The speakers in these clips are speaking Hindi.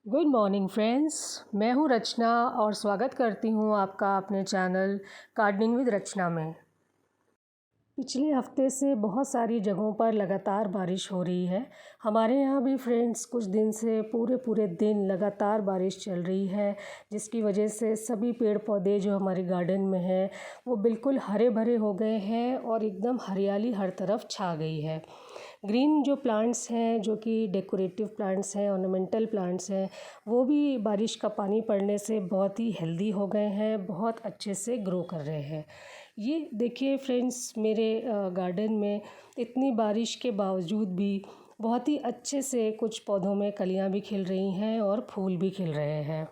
Good morning friends. मैं हूं रचना और स्वागत करती हूं आपका अपने चैनल गार्डनिंग विद रचना में। पिछले हफ्ते से बहुत सारी जगहों पर लगातार बारिश हो रही है। हमारे यहाँ भी फ्रेंड्स कुछ दिन से पूरे दिन लगातार बारिश चल रही है, जिसकी वजह से सभी पेड़ पौधे जो हमारे गार्डन में हैं वो बिल्कुल हरे भरे हो गए हैं और एकदम हरियाली हर तरफ छा गई है। ग्रीन जो प्लांट्स हैं, जो कि डेकोरेटिव प्लांट्स हैं, ऑर्नामेंटल प्लांट्स हैं, वो भी बारिश का पानी पड़ने से बहुत ही हेल्दी हो गए हैं, बहुत अच्छे से ग्रो कर रहे हैं। ये देखिए फ्रेंड्स, मेरे गार्डन में इतनी बारिश के बावजूद भी बहुत ही अच्छे से कुछ पौधों में कलियां भी खिल रही हैं और फूल भी खिल रहे हैं।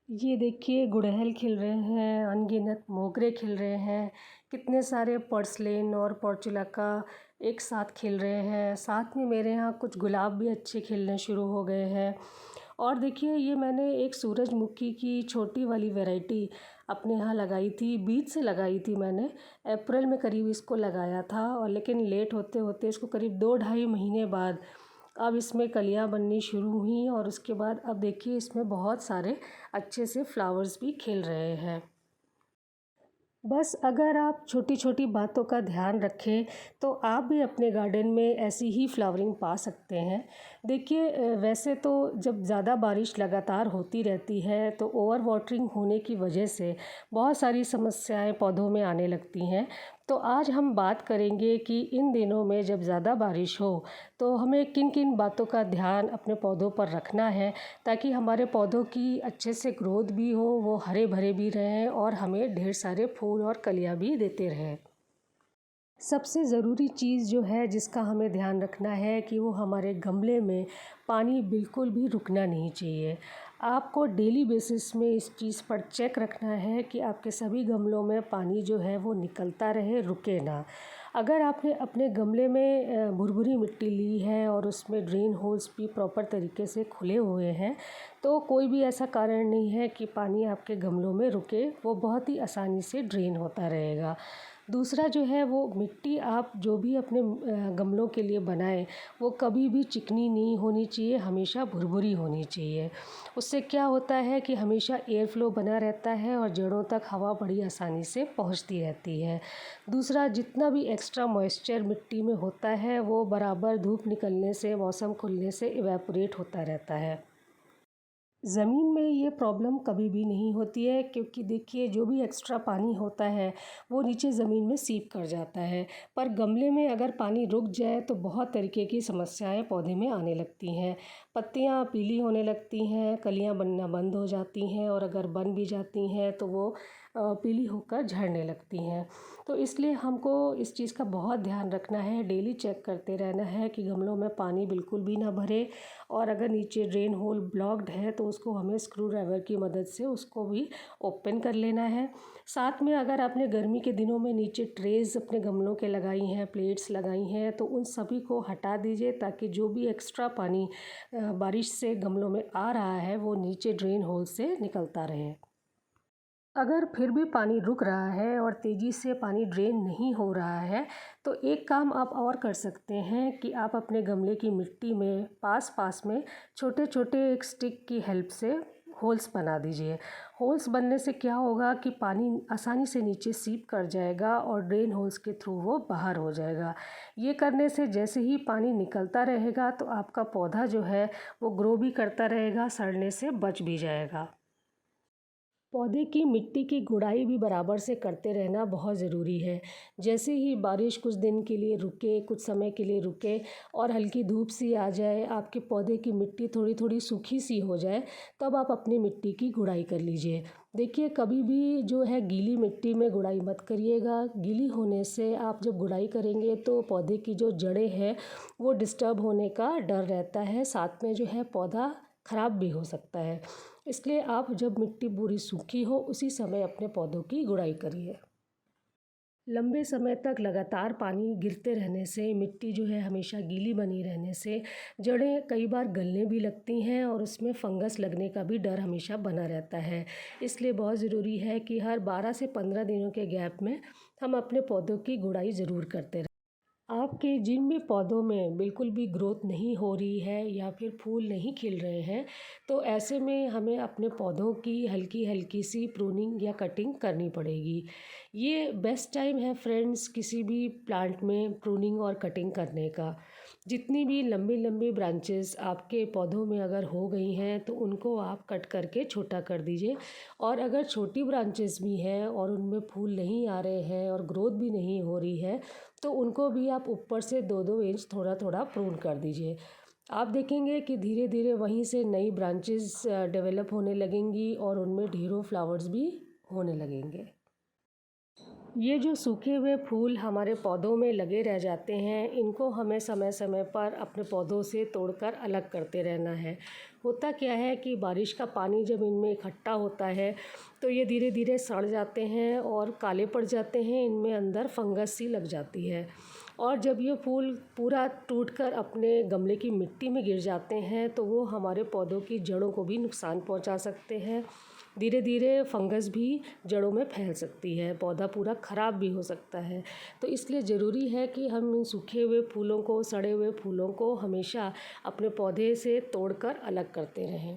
ये देखिए, गुड़हल खिल रहे हैं, अनगिनत मोगरे खिल रहे हैं, कितने सारे पर्सलेन और पोर्चुलाका एक साथ खिल रहे हैं। साथ में मेरे यहाँ कुछ गुलाब भी अच्छे खिलने शुरू हो गए हैं। और देखिए, ये मैंने एक सूरजमुखी की छोटी वाली वैरायटी अपने यहाँ लगाई थी, बीज से लगाई थी मैंने। अप्रैल में करीब इसको लगाया था, और लेकिन लेट होते होते इसको करीब 2-2.5 महीने बाद अब इसमें कलियां बननी शुरू हुई, और उसके बाद अब देखिए इसमें बहुत सारे अच्छे से फ्लावर्स भी खिल रहे हैं। बस अगर आप छोटी छोटी बातों का ध्यान रखें तो आप भी अपने गार्डन में ऐसी ही फ्लावरिंग पा सकते हैं। देखिए, वैसे तो जब ज़्यादा बारिश लगातार होती रहती है तो ओवर वाटरिंग होने की वजह से बहुत सारी समस्याएं पौधों में आने लगती हैं। तो आज हम बात करेंगे कि इन दिनों में जब ज़्यादा बारिश हो तो हमें किन किन बातों का ध्यान अपने पौधों पर रखना है, ताकि हमारे पौधों की अच्छे से ग्रोथ भी हो, वो हरे भरे भी रहें और हमें ढेर सारे फूल और कलियां भी देते रहें। सबसे ज़रूरी चीज़ जो है जिसका हमें ध्यान रखना है कि वो हमारे गमले में पानी बिल्कुल भी रुकना नहीं चाहिए। आपको डेली बेसिस में इस चीज़ पर चेक रखना है कि आपके सभी गमलों में पानी जो है वो निकलता रहे, रुके ना। अगर आपने अपने गमले में भुरभुरी मिट्टी ली है और उसमें ड्रेन होल्स भी प्रॉपर तरीके से खुले हुए हैं, तो कोई भी ऐसा कारण नहीं है कि पानी आपके गमलों में रुके, वो बहुत ही आसानी से ड्रेन होता रहेगा। दूसरा जो है, वो मिट्टी आप जो भी अपने गमलों के लिए बनाएं, वो कभी भी चिकनी नहीं होनी चाहिए, हमेशा भुरभुरी होनी चाहिए। उससे क्या होता है कि हमेशा एयर फ्लो बना रहता है और जड़ों तक हवा बड़ी आसानी से पहुंचती रहती है। दूसरा, जितना भी एक्स्ट्रा मॉइस्चर मिट्टी में होता है वो बराबर धूप निकलने से, मौसम खुलने से इवेपोरेट होता रहता है। ज़मीन में ये प्रॉब्लम कभी भी नहीं होती है, क्योंकि देखिए जो भी एक्स्ट्रा पानी होता है वो नीचे ज़मीन में सीप कर जाता है। पर गमले में अगर पानी रुक जाए तो बहुत तरीके की समस्याएं पौधे में आने लगती हैं। पत्तियां पीली होने लगती हैं, कलियां बनना बंद हो जाती हैं, और अगर बन भी जाती हैं तो वो पीली होकर झड़ने लगती हैं। तो इसलिए हमको इस चीज़ का बहुत ध्यान रखना है, डेली चेक करते रहना है कि गमलों में पानी बिल्कुल भी ना भरे, और अगर नीचे ड्रेन होल ब्लॉक्ड है तो उसको हमें स्क्रू ड्राइवर की मदद से उसको भी ओपन कर लेना है। साथ में अगर आपने गर्मी के दिनों में नीचे ट्रेज अपने गमलों के लगाई हैं, प्लेट्स लगाई हैं, तो उन सभी को हटा दीजिए, ताकि जो भी एक्स्ट्रा पानी बारिश से गमलों में आ रहा है वो नीचे ड्रेन होल से निकलता रहे। अगर फिर भी पानी रुक रहा है और तेज़ी से पानी ड्रेन नहीं हो रहा है, तो एक काम आप और कर सकते हैं कि आप अपने गमले की मिट्टी में पास पास में छोटे छोटे एक स्टिक की हेल्प से होल्स बना दीजिए। होल्स बनने से क्या होगा कि पानी आसानी से नीचे सीप कर जाएगा और ड्रेन होल्स के थ्रू वो बाहर हो जाएगा। ये करने से जैसे ही पानी निकलता रहेगा तो आपका पौधा जो है वो ग्रो भी करता रहेगा, सड़ने से बच भी जाएगा। पौधे की मिट्टी की गुड़ाई भी बराबर से करते रहना बहुत ज़रूरी है। जैसे ही बारिश कुछ दिन के लिए रुके, कुछ समय के लिए रुके और हल्की धूप सी आ जाए, आपके पौधे की मिट्टी थोड़ी थोड़ी सूखी सी हो जाए, तब आप अपनी मिट्टी की गुड़ाई कर लीजिए। देखिए, कभी भी जो है गीली मिट्टी में गुड़ाई मत करिएगा। गीली होने से आप जब गुड़ाई करेंगे तो पौधे की जो जड़ें हैं वो डिस्टर्ब होने का डर रहता है, साथ में जो है पौधा ख़राब भी हो सकता है। इसलिए आप जब मिट्टी पूरी सूखी हो उसी समय अपने पौधों की गुड़ाई करिए। लंबे समय तक लगातार पानी गिरते रहने से, मिट्टी जो है हमेशा गीली बनी रहने से जड़ें कई बार गलने भी लगती हैं और उसमें फंगस लगने का भी डर हमेशा बना रहता है। इसलिए बहुत ज़रूरी है कि हर 12 से 15 दिनों के गैप में हम अपने पौधों की गुड़ाई ज़रूर करते रहें। आपके जिन भी पौधों में बिल्कुल भी ग्रोथ नहीं हो रही है या फिर फूल नहीं खिल रहे हैं, तो ऐसे में हमें अपने पौधों की हल्की हल्की सी प्रूनिंग या कटिंग करनी पड़ेगी। ये बेस्ट टाइम है फ्रेंड्स किसी भी प्लांट में प्रूनिंग और कटिंग करने का। जितनी भी लंबी लंबी ब्रांचेस आपके पौधों में अगर हो गई हैं तो उनको आप कट करके छोटा कर दीजिए। और अगर छोटी ब्रांचेस भी हैं और उनमें फूल नहीं आ रहे हैं और ग्रोथ भी नहीं हो रही है, तो उनको भी आप ऊपर से 2-2 इंच थोड़ा थोड़ा प्रून कर दीजिए। आप देखेंगे कि धीरे धीरे वहीं से नई ब्रांचेस डेवलप होने लगेंगी और उनमें ढेरों फ्लावर्स भी होने लगेंगे। ये जो सूखे हुए फूल हमारे पौधों में लगे रह जाते हैं, इनको हमें समय समय पर अपने पौधों से तोड़कर अलग करते रहना है। होता क्या है कि बारिश का पानी जब इनमें इकट्ठा होता है तो ये धीरे धीरे सड़ जाते हैं और काले पड़ जाते हैं, इनमें अंदर फंगस सी लग जाती है। और जब ये फूल पूरा टूटकर अपने गमले की मिट्टी में गिर जाते हैं तो वो हमारे पौधों की जड़ों को भी नुकसान पहुंचा सकते हैं। धीरे धीरे फंगस भी जड़ों में फैल सकती है, पौधा पूरा ख़राब भी हो सकता है। तो इसलिए ज़रूरी है कि हम इन सूखे हुए फूलों को, सड़े हुए फूलों को हमेशा अपने पौधे से तोड़कर अलग करते रहें।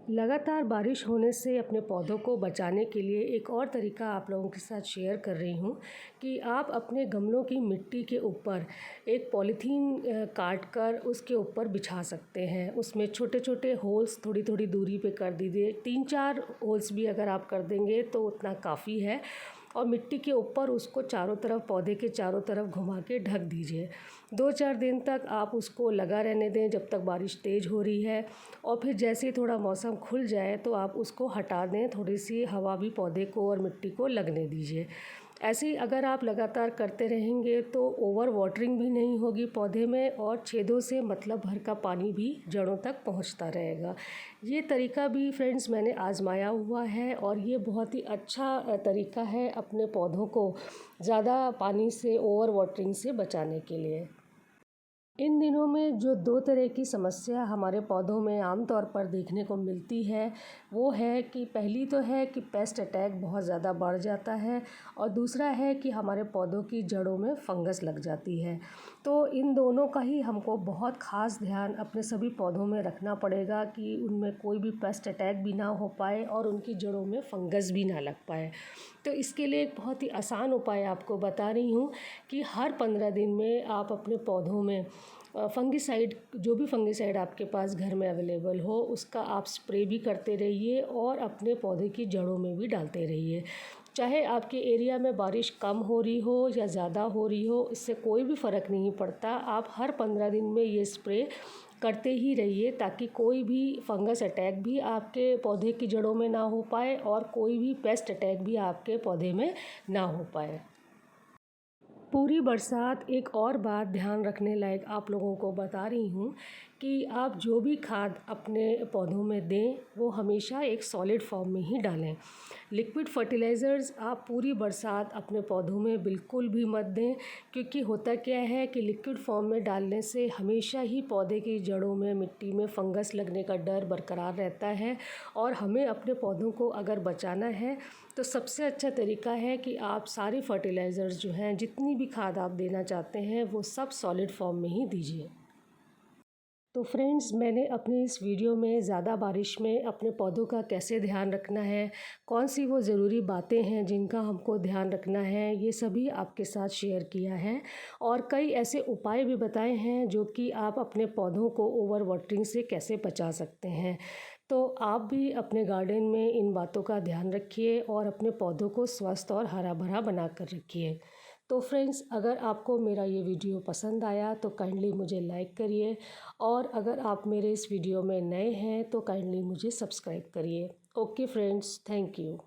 लगातार बारिश होने से अपने पौधों को बचाने के लिए एक और तरीका आप लोगों के साथ शेयर कर रही हूँ कि आप अपने गमलों की मिट्टी के ऊपर एक पॉलीथीन काट कर उसके ऊपर बिछा सकते हैं। उसमें छोटे छोटे होल्स थोड़ी थोड़ी दूरी पे कर दीजिए। 3-4 होल्स भी अगर आप कर देंगे तो उतना काफ़ी है। और मिट्टी के ऊपर उसको चारों तरफ, पौधे के चारों तरफ घुमा के ढक दीजिए। 2-4 दिन तक आप उसको लगा रहने दें जब तक बारिश तेज़ हो रही है। और फिर जैसे ही थोड़ा मौसम खुल जाए तो आप उसको हटा दें, थोड़ी सी हवा भी पौधे को और मिट्टी को लगने दीजिए। ऐसे ही अगर आप लगातार करते रहेंगे तो ओवर वाटरिंग भी नहीं होगी पौधे में और छेदों से मतलब भर का पानी भी जड़ों तक पहुंचता रहेगा। ये तरीका भी फ्रेंड्स मैंने आजमाया हुआ है और ये बहुत ही अच्छा तरीका है अपने पौधों को ज़्यादा पानी से, ओवर वाटरिंग से बचाने के लिए। इन दिनों में जो 2 तरह की समस्या हमारे पौधों में आम तौर पर देखने को मिलती है, वो है कि पहली तो है कि पेस्ट अटैक बहुत ज़्यादा बढ़ जाता है और दूसरा है कि हमारे पौधों की जड़ों में फंगस लग जाती है। तो इन दोनों का ही हमको बहुत ख़ास ध्यान अपने सभी पौधों में रखना पड़ेगा कि उनमें कोई भी पेस्ट अटैक भी ना हो पाए और उनकी जड़ों में फंगस भी ना लग पाए। तो इसके लिए एक बहुत ही आसान उपाय आपको बता रही हूँ कि हर 15 दिन में आप अपने पौधों में फंगिसाइड, जो भी फंगिसाइड आपके पास घर में अवेलेबल हो उसका आप स्प्रे भी करते रहिए और अपने पौधे की जड़ों में भी डालते रहिए। चाहे आपके एरिया में बारिश कम हो रही हो या ज़्यादा हो रही हो, इससे कोई भी फ़र्क नहीं पड़ता। आप हर 15 दिन में ये स्प्रे करते ही रहिए ताकि कोई भी फंगस अटैक भी आपके पौधे की जड़ों में ना हो पाए और कोई भी पेस्ट अटैक भी आपके पौधे में ना हो पाए। पूरी बरसात एक और बात ध्यान रखने लायक आप लोगों को बता रही हूँ कि आप जो भी खाद अपने पौधों में दें वो हमेशा एक सॉलिड फॉर्म में ही डालें। लिक्विड फर्टिलाइज़र्स आप पूरी बरसात अपने पौधों में बिल्कुल भी मत दें, क्योंकि होता क्या है कि लिक्विड फॉर्म में डालने से हमेशा ही पौधे की जड़ों में, मिट्टी में फंगस लगने का डर बरकरार रहता है। और हमें अपने पौधों को अगर बचाना है तो सबसे अच्छा तरीका है कि आप सारी फर्टिलाइज़र्स जो हैं, जितनी भी खाद आप देना चाहते हैं, वो सब सॉलिड फॉर्म में ही दीजिए। तो फ्रेंड्स, मैंने अपनी इस वीडियो में ज़्यादा बारिश में अपने पौधों का कैसे ध्यान रखना है, कौन सी वो ज़रूरी बातें हैं जिनका हमको ध्यान रखना है, ये सभी आपके साथ शेयर किया है। और कई ऐसे उपाय भी बताए हैं जो कि आप अपने पौधों को ओवर वाटरिंग से कैसे बचा सकते हैं। तो आप भी अपने गार्डन में इन बातों का ध्यान रखिए और अपने पौधों को स्वस्थ और हरा भरा बना कर रखिए। तो फ्रेंड्स, अगर आपको मेरा ये वीडियो पसंद आया तो काइंडली मुझे लाइक करिए और अगर आप मेरे इस वीडियो में नए हैं तो काइंडली मुझे सब्सक्राइब करिए। Okay friends, thank you.